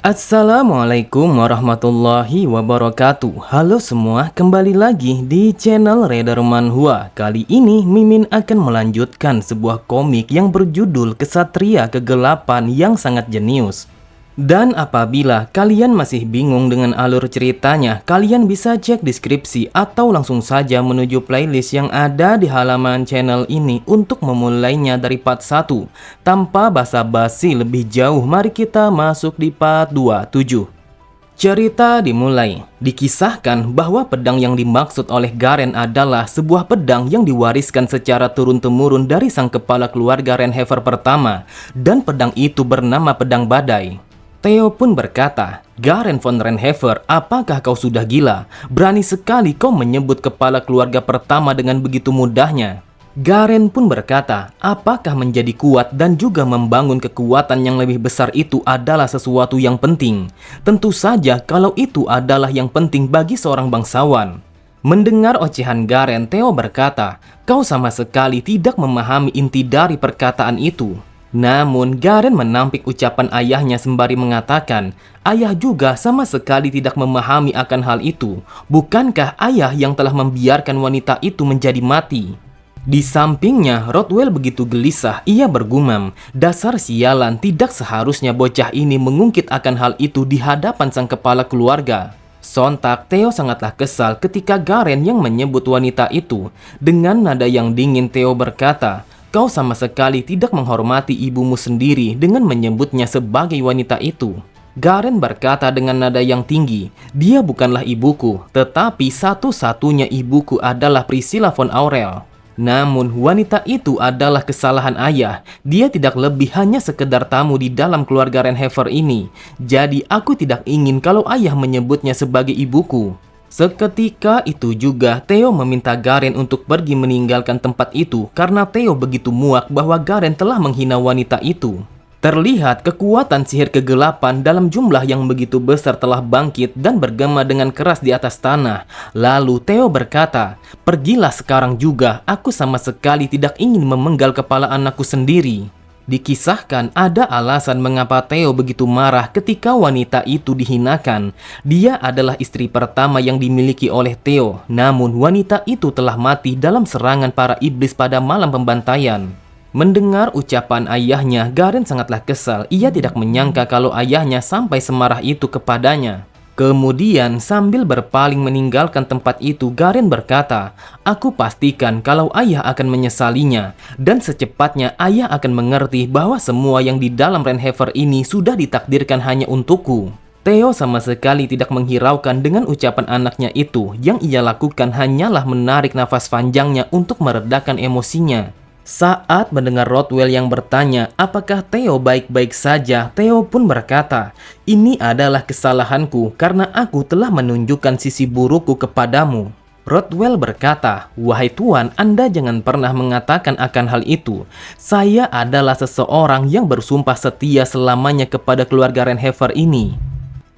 Assalamualaikum warahmatullahi wabarakatuh. Halo semua, kembali lagi di channel Raider Manhwa. Kali ini Mimin akan melanjutkan sebuah komik yang berjudul Kesatria Kegelapan yang sangat jenius. Dan apabila kalian masih bingung dengan alur ceritanya, kalian bisa cek deskripsi atau langsung saja menuju playlist yang ada di halaman channel ini untuk memulainya dari part 1. Tanpa basa-basi lebih jauh, mari kita masuk di part 27. Cerita dimulai. Dikisahkan bahwa pedang yang dimaksud oleh Garen adalah sebuah pedang yang diwariskan secara turun-temurun dari sang kepala keluarga Rainhaver pertama, dan pedang itu bernama Pedang Badai. Theo pun berkata, "Garen von Rainhaver, apakah kau sudah gila? Berani sekali kau menyebut kepala keluarga pertama dengan begitu mudahnya." Garen pun berkata, apakah menjadi kuat dan juga membangun kekuatan yang lebih besar itu adalah sesuatu yang penting? Tentu saja kalau itu adalah yang penting bagi seorang bangsawan. Mendengar ocehan Garen, Theo berkata, "Kau sama sekali tidak memahami inti dari perkataan itu." Namun Garen menampik ucapan ayahnya sembari mengatakan, ayah juga sama sekali tidak memahami akan hal itu. Bukankah ayah yang telah membiarkan wanita itu menjadi mati? Di sampingnya, Rothwell begitu gelisah. Ia bergumam, dasar sialan, tidak seharusnya bocah ini mengungkit akan hal itu di hadapan sang kepala keluarga. Sontak, Theo sangatlah kesal ketika Garen yang menyebut wanita itu. Dengan nada yang dingin, Theo berkata, "Kau sama sekali tidak menghormati ibumu sendiri dengan menyebutnya sebagai wanita itu." Garen berkata dengan nada yang tinggi, "Dia bukanlah ibuku, tetapi satu-satunya ibuku adalah Priscilla von Aurel. Namun wanita itu adalah kesalahan ayah. Dia tidak lebih hanya sekedar tamu di dalam keluarga Rainhaver ini. Jadi aku tidak ingin kalau ayah menyebutnya sebagai ibuku." Seketika itu juga Theo meminta Garen untuk pergi meninggalkan tempat itu karena Theo begitu muak bahwa Garen telah menghina wanita itu. Terlihat kekuatan sihir kegelapan dalam jumlah yang begitu besar telah bangkit dan bergema dengan keras di atas tanah. Lalu Theo berkata, "Pergilah sekarang juga, aku sama sekali tidak ingin memenggal kepala anakku sendiri." Dikisahkan ada alasan mengapa Theo begitu marah ketika wanita itu dihinakan. Dia adalah istri pertama yang dimiliki oleh Theo, namun wanita itu telah mati dalam serangan para iblis pada malam pembantaian. Mendengar ucapan ayahnya, Garen sangatlah kesal. Ia tidak menyangka kalau ayahnya sampai semarah itu kepadanya. Kemudian sambil berpaling meninggalkan tempat itu, Garen berkata, "Aku pastikan kalau ayah akan menyesalinya, dan secepatnya ayah akan mengerti bahwa semua yang di dalam Rainhaver ini sudah ditakdirkan hanya untukku." Theo sama sekali tidak menghiraukan dengan ucapan anaknya itu. Yang ia lakukan hanyalah menarik nafas panjangnya untuk meredakan emosinya. Saat mendengar Rothwell yang bertanya apakah Theo baik-baik saja, Theo pun berkata, "Ini adalah kesalahanku karena aku telah menunjukkan sisi burukku kepadamu." Rothwell berkata, "Wahai Tuan, Anda jangan pernah mengatakan akan hal itu. Saya adalah seseorang yang bersumpah setia selamanya kepada keluarga Rainhaver ini.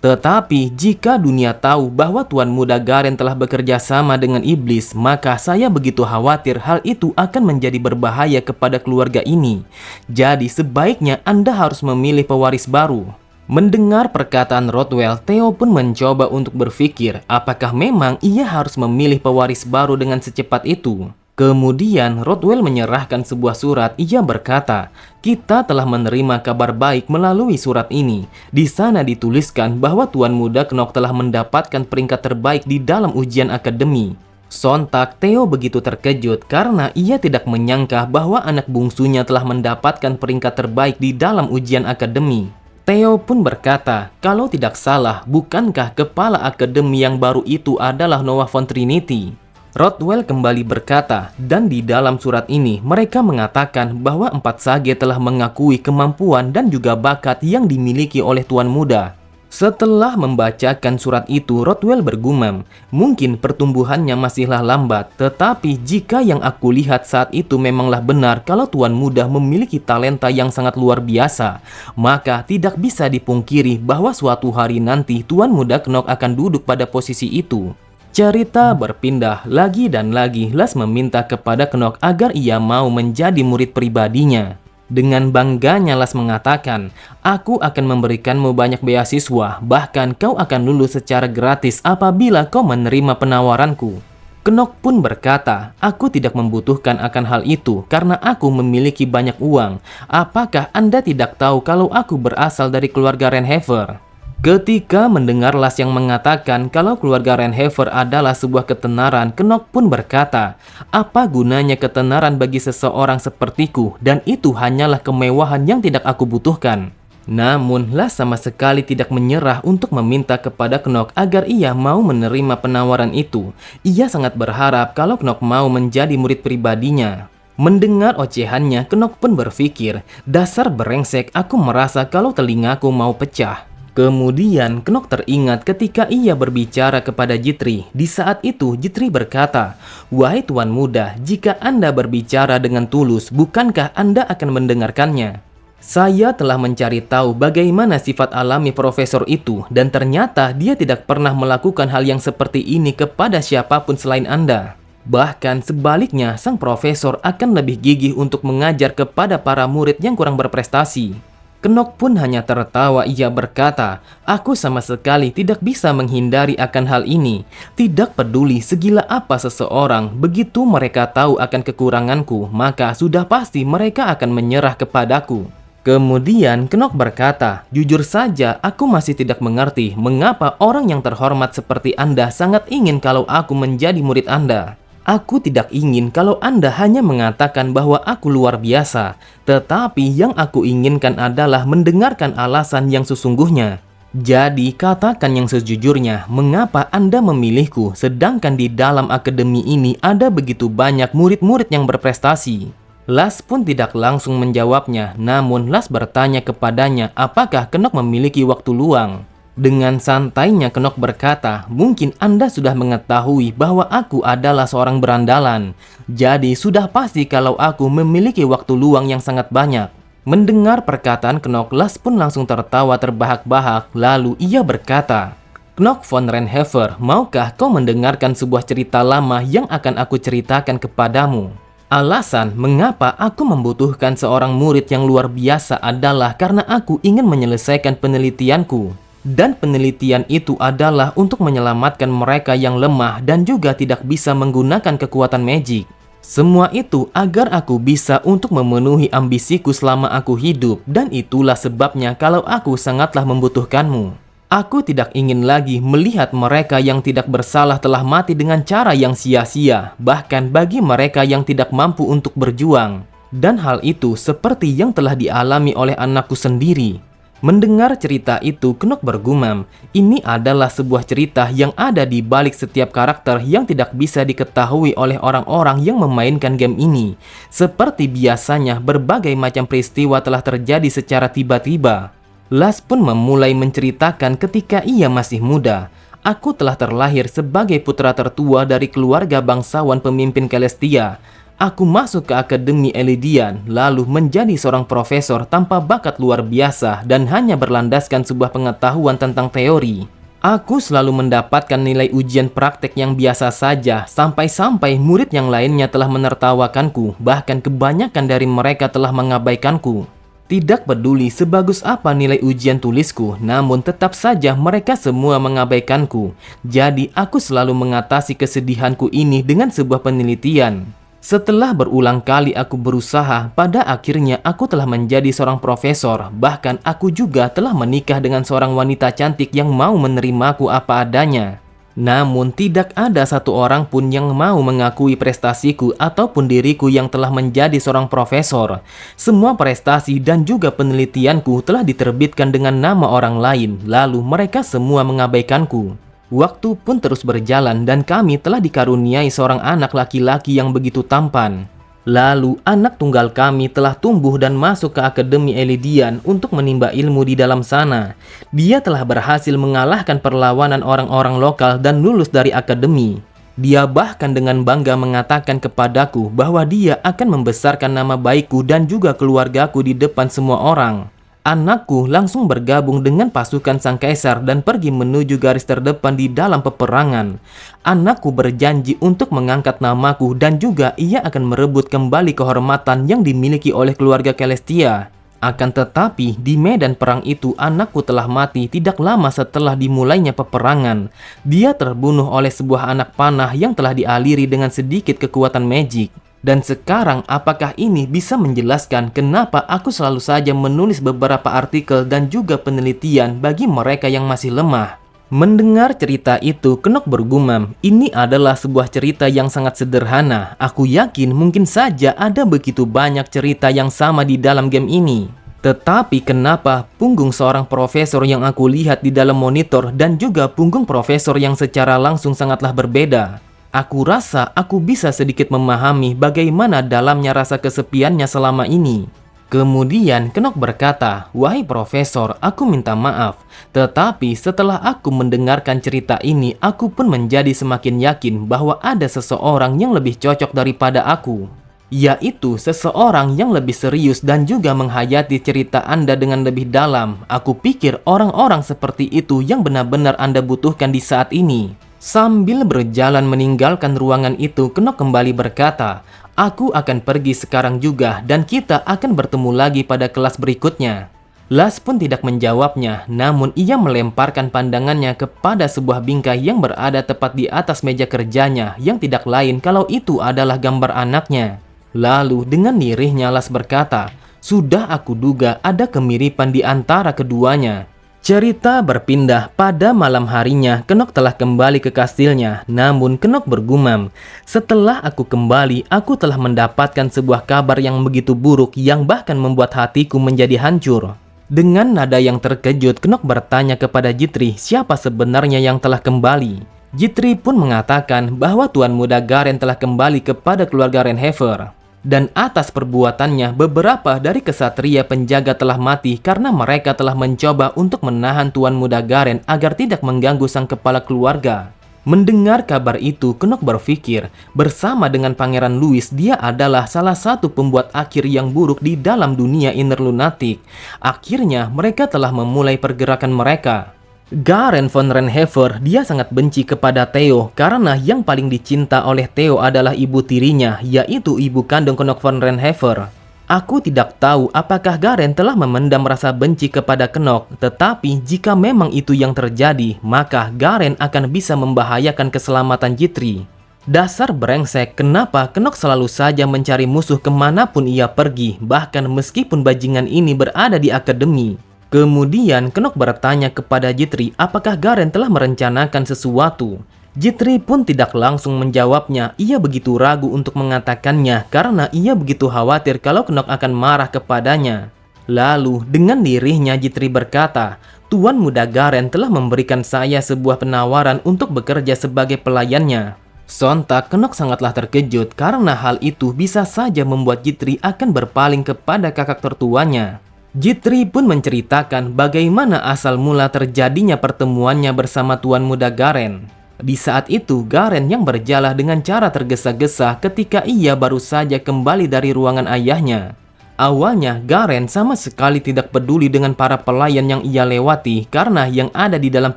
Tetapi jika dunia tahu bahwa Tuan Muda Garen telah bekerja sama dengan iblis, maka saya begitu khawatir hal itu akan menjadi berbahaya kepada keluarga ini. Jadi sebaiknya Anda harus memilih pewaris baru." Mendengar perkataan Rothwell, Theo pun mencoba untuk berpikir apakah memang ia harus memilih pewaris baru dengan secepat itu. Kemudian Rothwell menyerahkan sebuah surat. Ia berkata, "Kita telah menerima kabar baik melalui surat ini. Di sana dituliskan bahwa Tuan Muda Knock telah mendapatkan peringkat terbaik di dalam ujian akademi." Sontak Theo begitu terkejut karena ia tidak menyangka bahwa anak bungsunya telah mendapatkan peringkat terbaik di dalam ujian akademi. Theo pun berkata, kalau tidak salah, bukankah kepala akademi yang baru itu adalah Noah von Trinity? Rothwell kembali berkata, dan di dalam surat ini mereka mengatakan bahwa 4 sage telah mengakui kemampuan dan juga bakat yang dimiliki oleh Tuan Muda. Setelah membacakan surat itu, Rothwell bergumam, "Mungkin pertumbuhannya masihlah lambat, tetapi jika yang aku lihat saat itu memanglah benar kalau Tuan Muda memiliki talenta yang sangat luar biasa, maka tidak bisa dipungkiri bahwa suatu hari nanti Tuan Muda Knock akan duduk pada posisi itu." Cerita berpindah lagi dan lagi. Las meminta kepada Knock agar ia mau menjadi murid pribadinya. Dengan bangganya Las mengatakan, "Aku akan memberikanmu banyak beasiswa, bahkan kau akan lulus secara gratis apabila kau menerima penawaranku." Knock pun berkata, "Aku tidak membutuhkan akan hal itu karena aku memiliki banyak uang. Apakah Anda tidak tahu kalau aku berasal dari keluarga Renhever?" Ketika mendengar Las yang mengatakan kalau keluarga Renhever adalah sebuah ketenaran, Knock pun berkata, "Apa gunanya ketenaran bagi seseorang sepertiku, dan itu hanyalah kemewahan yang tidak aku butuhkan." Namun, Las sama sekali tidak menyerah untuk meminta kepada Knock agar ia mau menerima penawaran itu. Ia sangat berharap kalau Knock mau menjadi murid pribadinya. Mendengar ocehannya, Knock pun berpikir, "Dasar brengsek, aku merasa kalau telingaku mau pecah." Kemudian Knock teringat ketika ia berbicara kepada Jitri. Di saat itu Jitri berkata, "Wahai tuan muda, jika Anda berbicara dengan tulus, bukankah Anda akan mendengarkannya? Saya telah mencari tahu bagaimana sifat alami profesor itu, dan ternyata dia tidak pernah melakukan hal yang seperti ini kepada siapapun selain Anda. Bahkan sebaliknya, sang profesor akan lebih gigih untuk mengajar kepada para murid yang kurang berprestasi." Knock pun hanya tertawa. Ia berkata, "Aku sama sekali tidak bisa menghindari akan hal ini. Tidak peduli segila apa seseorang, begitu mereka tahu akan kekuranganku, maka sudah pasti mereka akan menyerah kepadaku." Kemudian Knock berkata, "Jujur saja, aku masih tidak mengerti mengapa orang yang terhormat seperti Anda sangat ingin kalau aku menjadi murid Anda. Aku tidak ingin kalau Anda hanya mengatakan bahwa aku luar biasa, tetapi yang aku inginkan adalah mendengarkan alasan yang sesungguhnya. Jadi katakan yang sejujurnya, mengapa Anda memilihku sedangkan di dalam akademi ini ada begitu banyak murid-murid yang berprestasi?" Las pun tidak langsung menjawabnya, namun Las bertanya kepadanya apakah Knock memiliki waktu luang. Dengan santainya Knock berkata, "Mungkin Anda sudah mengetahui bahwa aku adalah seorang berandalan. Jadi sudah pasti kalau aku memiliki waktu luang yang sangat banyak." Mendengar perkataan Knock, Las pun langsung tertawa terbahak-bahak. Lalu ia berkata, "Knock von Renhever, maukah kau mendengarkan sebuah cerita lama yang akan aku ceritakan kepadamu? Alasan mengapa aku membutuhkan seorang murid yang luar biasa adalah karena aku ingin menyelesaikan penelitianku. Dan penelitian itu adalah untuk menyelamatkan mereka yang lemah dan juga tidak bisa menggunakan kekuatan magic. Semua itu agar aku bisa untuk memenuhi ambisiku selama aku hidup, dan itulah sebabnya kalau aku sangatlah membutuhkanmu. Aku tidak ingin lagi melihat mereka yang tidak bersalah telah mati dengan cara yang sia-sia, bahkan bagi mereka yang tidak mampu untuk berjuang. Dan hal itu seperti yang telah dialami oleh anakku sendiri." Mendengar cerita itu, Knock bergumam, ini adalah sebuah cerita yang ada di balik setiap karakter yang tidak bisa diketahui oleh orang-orang yang memainkan game ini. Seperti biasanya, berbagai macam peristiwa telah terjadi secara tiba-tiba. Las pun memulai menceritakan ketika ia masih muda. "Aku telah terlahir sebagai putra tertua dari keluarga bangsawan pemimpin Celestia. Aku masuk ke Akademi Elidian, lalu menjadi seorang profesor tanpa bakat luar biasa dan hanya berlandaskan sebuah pengetahuan tentang teori. Aku selalu mendapatkan nilai ujian praktek yang biasa saja, sampai-sampai murid yang lainnya telah menertawakanku, bahkan kebanyakan dari mereka telah mengabaikanku. Tidak peduli sebagus apa nilai ujian tulisku, namun tetap saja mereka semua mengabaikanku. Jadi aku selalu mengatasi kesedihanku ini dengan sebuah penelitian. Setelah berulang kali aku berusaha, pada akhirnya aku telah menjadi seorang profesor. Bahkan aku juga telah menikah dengan seorang wanita cantik yang mau menerimaku apa adanya. Namun tidak ada satu orang pun yang mau mengakui prestasiku ataupun diriku yang telah menjadi seorang profesor. Semua prestasi dan juga penelitianku telah diterbitkan dengan nama orang lain, lalu mereka semua mengabaikanku. Waktu pun terus berjalan dan kami telah dikaruniai seorang anak laki-laki yang begitu tampan. Lalu anak tunggal kami telah tumbuh dan masuk ke Akademi Elidian untuk menimba ilmu di dalam sana. Dia telah berhasil mengalahkan perlawanan orang-orang lokal dan lulus dari akademi. Dia bahkan dengan bangga mengatakan kepadaku bahwa dia akan membesarkan nama baikku dan juga keluargaku di depan semua orang. Anakku langsung bergabung dengan pasukan sang kaisar dan pergi menuju garis terdepan di dalam peperangan. Anakku berjanji untuk mengangkat namaku dan juga ia akan merebut kembali kehormatan yang dimiliki oleh keluarga Celestia. Akan tetapi, di medan perang itu anakku telah mati tidak lama setelah dimulainya peperangan. Dia terbunuh oleh sebuah anak panah yang telah dialiri dengan sedikit kekuatan magic. Dan sekarang apakah ini bisa menjelaskan kenapa aku selalu saja menulis beberapa artikel dan juga penelitian bagi mereka yang masih lemah? Mendengar cerita itu, Knock bergumam, ini adalah sebuah cerita yang sangat sederhana. Aku yakin mungkin saja ada begitu banyak cerita yang sama di dalam game ini. Tetapi kenapa punggung seorang profesor yang aku lihat di dalam monitor dan juga punggung profesor yang secara langsung sangatlah berbeda? Aku rasa aku bisa sedikit memahami bagaimana dalamnya rasa kesepiannya selama ini. Kemudian Knock berkata, "Wahai profesor, aku minta maaf. Tetapi setelah aku mendengarkan cerita ini, aku pun menjadi semakin yakin bahwa ada seseorang yang lebih cocok daripada aku. Yaitu seseorang yang lebih serius dan juga menghayati cerita Anda dengan lebih dalam. Aku pikir orang-orang seperti itu yang benar-benar Anda butuhkan di saat ini." Sambil berjalan meninggalkan ruangan itu, Knock kembali berkata, "Aku akan pergi sekarang juga dan kita akan bertemu lagi pada kelas berikutnya." Las pun tidak menjawabnya, namun ia melemparkan pandangannya kepada sebuah bingkai yang berada tepat di atas meja kerjanya yang tidak lain kalau itu adalah gambar anaknya. Lalu dengan lirihnya Las berkata, "Sudah aku duga ada kemiripan di antara keduanya." Cerita berpindah pada malam harinya. Knock telah kembali ke kastilnya. Namun Knock bergumam, "Setelah aku kembali, aku telah mendapatkan sebuah kabar yang begitu buruk yang bahkan membuat hatiku menjadi hancur." Dengan nada yang terkejut, Knock bertanya kepada Jitri siapa sebenarnya yang telah kembali. Jitri pun mengatakan bahwa Tuan Muda Garen telah kembali kepada keluarga Renhever. Dan atas perbuatannya, beberapa dari kesatria penjaga telah mati karena mereka telah mencoba untuk menahan Tuan Muda Garen agar tidak mengganggu sang kepala keluarga. Mendengar kabar itu, Knock berpikir, bersama dengan Pangeran Louis, dia adalah salah satu pembuat akhir yang buruk di dalam dunia Inner Lunatic. Akhirnya, mereka telah memulai pergerakan mereka. Garen von Renhever, dia sangat benci kepada Theo karena yang paling dicinta oleh Theo adalah ibu tirinya, yaitu ibu kandung Knock von Renhever. Aku tidak tahu apakah Garen telah memendam rasa benci kepada Knock, tetapi jika memang itu yang terjadi, maka Garen akan bisa membahayakan keselamatan Jitri. Dasar brengsek, kenapa Knock selalu saja mencari musuh kemanapun ia pergi, bahkan meskipun bajingan ini berada di akademi. Kemudian Knock bertanya kepada Jitri apakah Garen telah merencanakan sesuatu. Jitri pun tidak langsung menjawabnya, ia begitu ragu untuk mengatakannya karena ia begitu khawatir kalau Knock akan marah kepadanya. Lalu dengan lirihnya Jitri berkata, "Tuan Muda Garen telah memberikan saya sebuah penawaran untuk bekerja sebagai pelayannya." Sontak Knock sangatlah terkejut karena hal itu bisa saja membuat Jitri akan berpaling kepada kakak tertuanya. Jitri pun menceritakan bagaimana asal mula terjadinya pertemuannya bersama Tuan Muda Garen. Di saat itu, Garen yang berjalan dengan cara tergesa-gesa ketika ia baru saja kembali dari ruangan ayahnya. Awalnya, Garen sama sekali tidak peduli dengan para pelayan yang ia lewati karena yang ada di dalam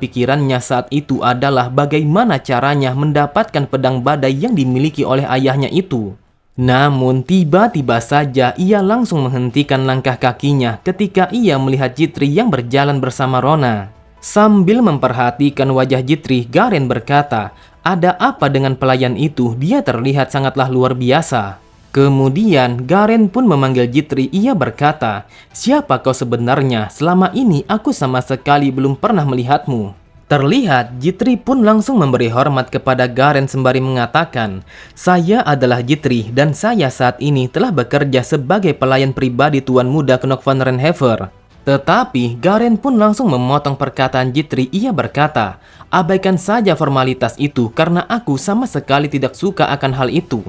pikirannya saat itu adalah bagaimana caranya mendapatkan pedang badai yang dimiliki oleh ayahnya itu. Namun tiba-tiba saja ia langsung menghentikan langkah kakinya ketika ia melihat Jitri yang berjalan bersama Rona. Sambil memperhatikan wajah Jitri, Garen berkata, "Ada apa dengan pelayan itu? Dia terlihat sangatlah luar biasa." Kemudian Garen pun memanggil Jitri. Ia berkata, "Siapa kau sebenarnya? Selama ini aku sama sekali belum pernah melihatmu." Terlihat, Jitri pun langsung memberi hormat kepada Garen sembari mengatakan, "Saya adalah Jitri dan saya saat ini telah bekerja sebagai pelayan pribadi Tuan Muda Knock von Renhever." Tetapi Garen pun langsung memotong perkataan Jitri. Ia berkata, "Abaikan saja formalitas itu karena aku sama sekali tidak suka akan hal itu.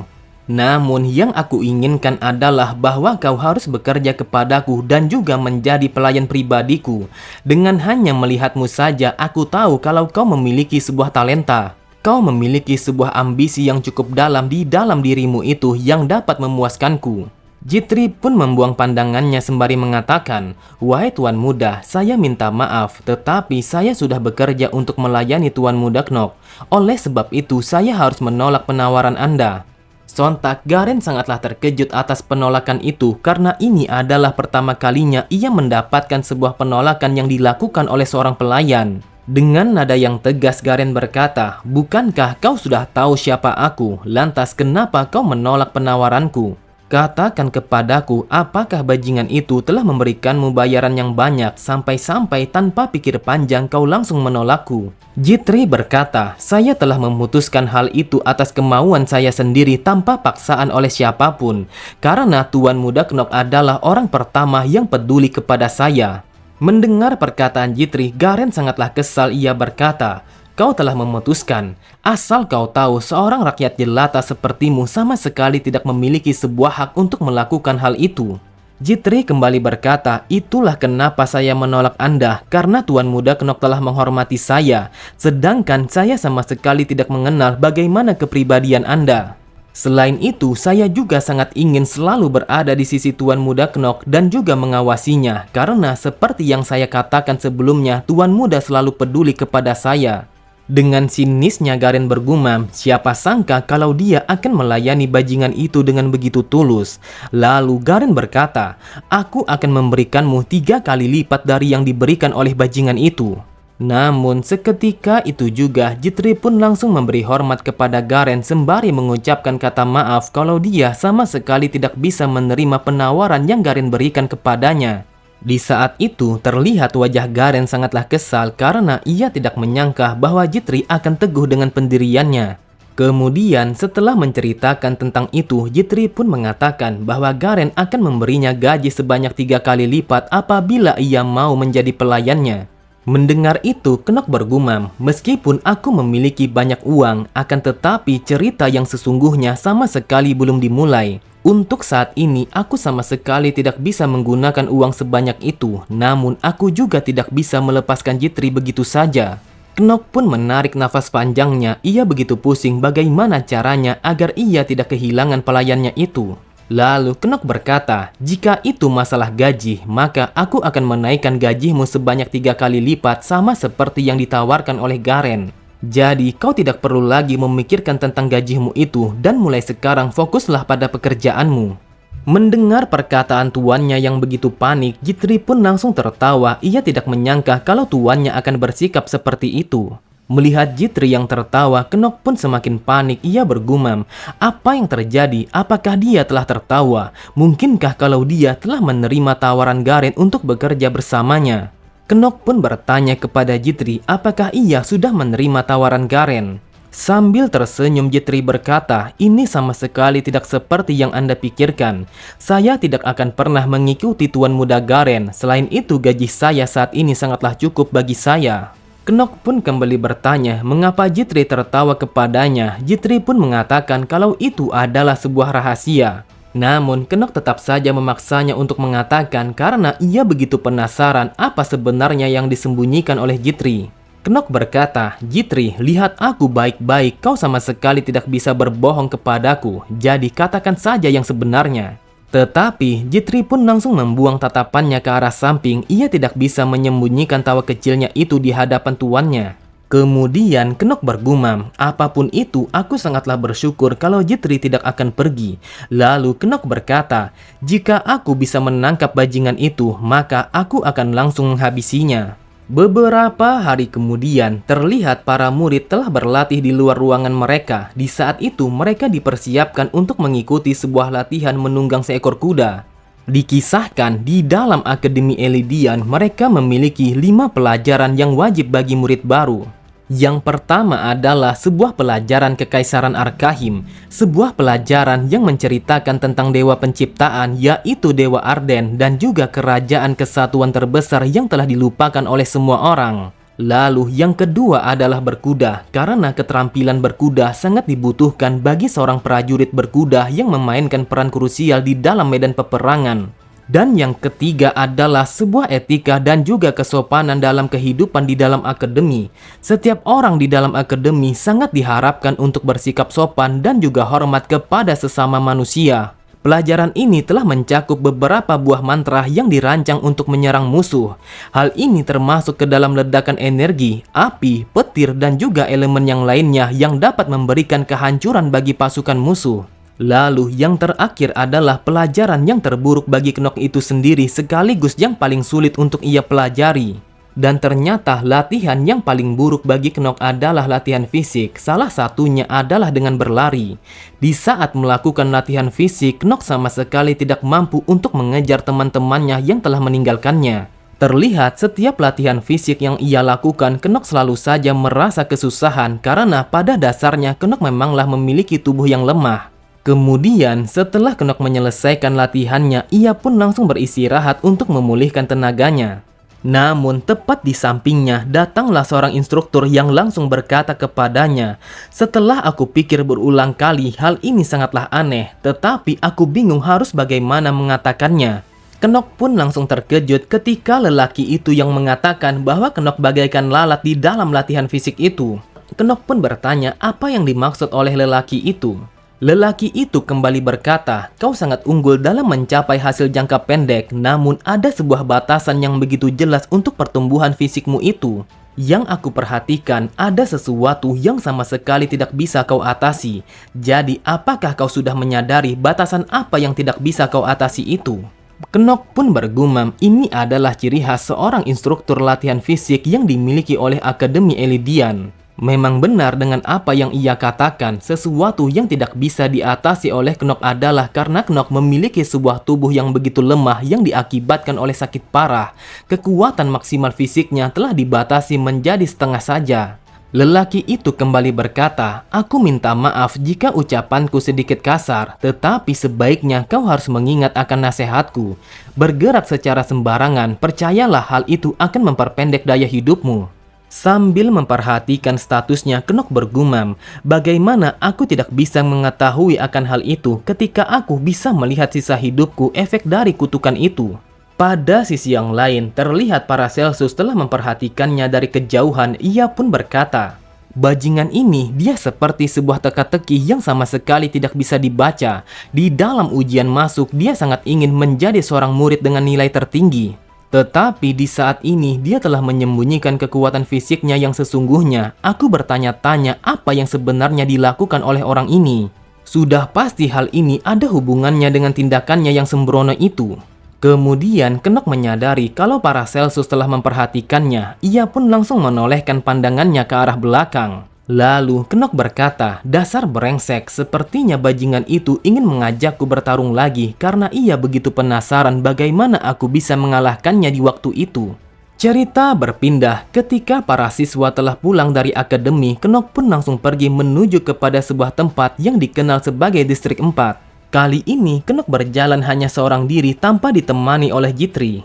Namun yang aku inginkan adalah bahwa kau harus bekerja kepadaku dan juga menjadi pelayan pribadiku. Dengan hanya melihatmu saja, aku tahu kalau kau memiliki sebuah talenta. Kau memiliki sebuah ambisi yang cukup dalam di dalam dirimu itu yang dapat memuaskanku." Jitri pun membuang pandangannya sembari mengatakan, "Wahai Tuan Muda, saya minta maaf, tetapi saya sudah bekerja untuk melayani Tuan Muda Knock. Oleh sebab itu, saya harus menolak penawaran Anda." Sontak, Garen sangatlah terkejut atas penolakan itu karena ini adalah pertama kalinya ia mendapatkan sebuah penolakan yang dilakukan oleh seorang pelayan. Dengan nada yang tegas, Garen berkata, "Bukankah kau sudah tahu siapa aku? Lantas kenapa kau menolak penawaranku? Katakan kepadaku, apakah bajingan itu telah memberikanmu bayaran yang banyak sampai-sampai tanpa pikir panjang kau langsung menolakku?" Jitri berkata, "Saya telah memutuskan hal itu atas kemauan saya sendiri tanpa paksaan oleh siapapun. Karena Tuan Muda Knock adalah orang pertama yang peduli kepada saya." Mendengar perkataan Jitri, Garen sangatlah kesal. Ia berkata, "Kau telah memutuskan. Asal kau tahu, seorang rakyat jelata sepertimu sama sekali tidak memiliki sebuah hak untuk melakukan hal itu." Jitri kembali berkata, "Itulah kenapa saya menolak Anda, karena Tuan Muda Knock telah menghormati saya, sedangkan saya sama sekali tidak mengenal bagaimana kepribadian Anda. Selain itu, saya juga sangat ingin selalu berada di sisi Tuan Muda Knock dan juga mengawasinya, karena seperti yang saya katakan sebelumnya, Tuan Muda selalu peduli kepada saya." Dengan sinisnya Garen bergumam, siapa sangka kalau dia akan melayani bajingan itu dengan begitu tulus. Lalu Garen berkata, "Aku akan memberikanmu 3 kali lipat dari yang diberikan oleh bajingan itu." Namun seketika itu juga Jitri pun langsung memberi hormat kepada Garen sembari mengucapkan kata maaf kalau dia sama sekali tidak bisa menerima penawaran yang Garen berikan kepadanya. Di saat itu terlihat wajah Garen sangatlah kesal karena ia tidak menyangka bahwa Jitri akan teguh dengan pendiriannya. Kemudian setelah menceritakan tentang itu, Jitri pun mengatakan bahwa Garen akan memberinya gaji sebanyak 3 kali lipat apabila ia mau menjadi pelayannya. Mendengar itu, Knock bergumam, "Meskipun aku memiliki banyak uang, akan tetapi cerita yang sesungguhnya sama sekali belum dimulai. Untuk saat ini, aku sama sekali tidak bisa menggunakan uang sebanyak itu, namun aku juga tidak bisa melepaskan Jitri begitu saja." Knock pun menarik nafas panjangnya. Ia begitu pusing bagaimana caranya agar ia tidak kehilangan pelayannya itu. Lalu Knock berkata, "Jika itu masalah gaji, maka aku akan menaikkan gajimu sebanyak 3 kali lipat sama seperti yang ditawarkan oleh Garen. Jadi kau tidak perlu lagi memikirkan tentang gajimu itu dan mulai sekarang fokuslah pada pekerjaanmu." Mendengar perkataan tuannya yang begitu panik, Jitri pun langsung tertawa. Ia tidak menyangka kalau tuannya akan bersikap seperti itu. Melihat Jitri yang tertawa, Knock pun semakin panik. Ia bergumam, "Apa yang terjadi? Apakah dia telah tertawa? Mungkinkah kalau dia telah menerima tawaran Garen untuk bekerja bersamanya?" Knock pun bertanya kepada Jitri apakah ia sudah menerima tawaran Garen. Sambil tersenyum, Jitri berkata, "Ini sama sekali tidak seperti yang Anda pikirkan. Saya tidak akan pernah mengikuti Tuan Muda Garen. Selain itu, gaji saya saat ini sangatlah cukup bagi saya." Knock pun kembali bertanya mengapa Jitri tertawa kepadanya. Jitri pun mengatakan kalau itu adalah sebuah rahasia. Namun Knock tetap saja memaksanya untuk mengatakan karena ia begitu penasaran apa sebenarnya yang disembunyikan oleh Jitri. Knock berkata, "Jitri, lihat aku baik-baik, kau sama sekali tidak bisa berbohong kepadaku, jadi katakan saja yang sebenarnya." Tetapi Jitri pun langsung membuang tatapannya ke arah samping. Ia tidak bisa menyembunyikan tawa kecilnya itu di hadapan tuannya. Kemudian Knock bergumam, "Apapun itu, aku sangatlah bersyukur kalau Jitri tidak akan pergi." Lalu Knock berkata, "Jika aku bisa menangkap bajingan itu, maka aku akan langsung menghabisinya." Beberapa hari kemudian, terlihat para murid telah berlatih di luar ruangan mereka. Di saat itu, mereka dipersiapkan untuk mengikuti sebuah latihan menunggang seekor kuda. Dikisahkan, di dalam Akademi Elidian, mereka memiliki 5 pelajaran yang wajib bagi murid baru. Yang pertama adalah sebuah pelajaran Kekaisaran Arkahim, sebuah pelajaran yang menceritakan tentang dewa penciptaan, yaitu Dewa Arden, dan juga kerajaan kesatuan terbesar yang telah dilupakan oleh semua orang. Lalu yang kedua adalah berkuda, karena keterampilan berkuda sangat dibutuhkan bagi seorang prajurit berkuda yang memainkan peran krusial di dalam medan peperangan. Dan yang ketiga adalah sebuah etika dan juga kesopanan dalam kehidupan di dalam akademi. Setiap orang di dalam akademi sangat diharapkan untuk bersikap sopan dan juga hormat kepada sesama manusia. Pelajaran ini telah mencakup beberapa buah mantra yang dirancang untuk menyerang musuh. Hal ini termasuk ke dalam ledakan energi, api, petir, dan juga elemen yang lainnya yang dapat memberikan kehancuran bagi pasukan musuh. Lalu yang terakhir adalah pelajaran yang terburuk bagi Knock itu sendiri sekaligus yang paling sulit untuk ia pelajari. Dan ternyata latihan yang paling buruk bagi Knock adalah latihan fisik. Salah satunya adalah dengan berlari. Di saat melakukan latihan fisik, Knock sama sekali tidak mampu untuk mengejar teman-temannya yang telah meninggalkannya. Terlihat setiap latihan fisik yang ia lakukan, Knock selalu saja merasa kesusahan karena pada dasarnya Knock memanglah memiliki tubuh yang lemah. Kemudian setelah Knock menyelesaikan latihannya, ia pun langsung beristirahat untuk memulihkan tenaganya. Namun tepat di sampingnya datanglah seorang instruktur yang langsung berkata kepadanya, "Setelah aku pikir berulang kali, hal ini sangatlah aneh, tetapi aku bingung harus bagaimana mengatakannya." Knock pun langsung terkejut ketika lelaki itu yang mengatakan bahwa Knock bagaikan lalat di dalam latihan fisik itu. Knock pun bertanya apa yang dimaksud oleh lelaki itu. Lelaki itu kembali berkata, "Kau sangat unggul dalam mencapai hasil jangka pendek, namun ada sebuah batasan yang begitu jelas untuk pertumbuhan fisikmu itu. Yang aku perhatikan, ada sesuatu yang sama sekali tidak bisa kau atasi. Jadi, apakah kau sudah menyadari batasan apa yang tidak bisa kau atasi itu?" Knock pun bergumam, ini adalah ciri khas seorang instruktur latihan fisik yang dimiliki oleh Akademi Elydian. Memang benar dengan apa yang ia katakan, sesuatu yang tidak bisa diatasi oleh Knock adalah karena Knock memiliki sebuah tubuh yang begitu lemah yang diakibatkan oleh sakit parah. Kekuatan maksimal fisiknya telah dibatasi menjadi setengah saja. Lelaki itu kembali berkata, "Aku minta maaf jika ucapanku sedikit kasar, tetapi sebaiknya kau harus mengingat akan nasihatku. Bergerak secara sembarangan, percayalah hal itu akan memperpendek daya hidupmu." Sambil memperhatikan statusnya, Knock bergumam, "Bagaimana aku tidak bisa mengetahui akan hal itu ketika aku bisa melihat sisa hidupku efek dari kutukan itu?" Pada sisi yang lain, terlihat Paracelsus telah memperhatikannya dari kejauhan. Ia pun berkata, "Bajingan ini, dia seperti sebuah teka-teki yang sama sekali tidak bisa dibaca. Di dalam ujian masuk, dia sangat ingin menjadi seorang murid dengan nilai tertinggi. Tetapi di saat ini, dia telah menyembunyikan kekuatan fisiknya yang sesungguhnya. Aku bertanya-tanya apa yang sebenarnya dilakukan oleh orang ini. Sudah pasti hal ini ada hubungannya dengan tindakannya yang sembrono itu." Kemudian Knock menyadari kalau Paracelsus telah memperhatikannya. Ia pun langsung menolehkan pandangannya ke arah belakang. Lalu Knock berkata, "Dasar brengsek, sepertinya bajingan itu ingin mengajakku bertarung lagi karena ia begitu penasaran bagaimana aku bisa mengalahkannya di waktu itu." Cerita berpindah ketika para siswa telah pulang dari akademi. Knock pun langsung pergi menuju kepada sebuah tempat yang dikenal sebagai Distrik 4. Kali ini Knock berjalan hanya seorang diri tanpa ditemani oleh Jitri.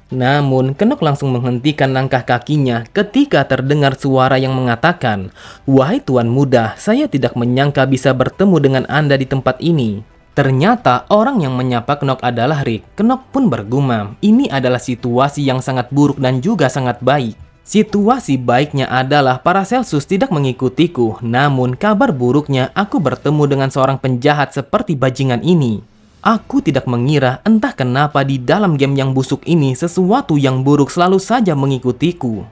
Namun, Knock langsung menghentikan langkah kakinya ketika terdengar suara yang mengatakan, "Wahai tuan muda, saya tidak menyangka bisa bertemu dengan Anda di tempat ini." Ternyata orang yang menyapa Knock adalah Rick. Knock pun bergumam, ini adalah situasi yang sangat buruk dan juga sangat baik. Situasi baiknya adalah Paracelsus tidak mengikutiku, namun kabar buruknya aku bertemu dengan seorang penjahat seperti bajingan ini. Aku tidak mengira entah kenapa di dalam game yang busuk ini sesuatu yang buruk selalu saja mengikutiku.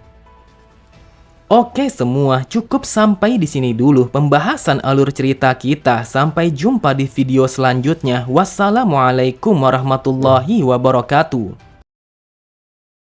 Oke semua, cukup sampai di sini dulu pembahasan alur cerita kita. Sampai jumpa di video selanjutnya. Wassalamualaikum warahmatullahi wabarakatuh.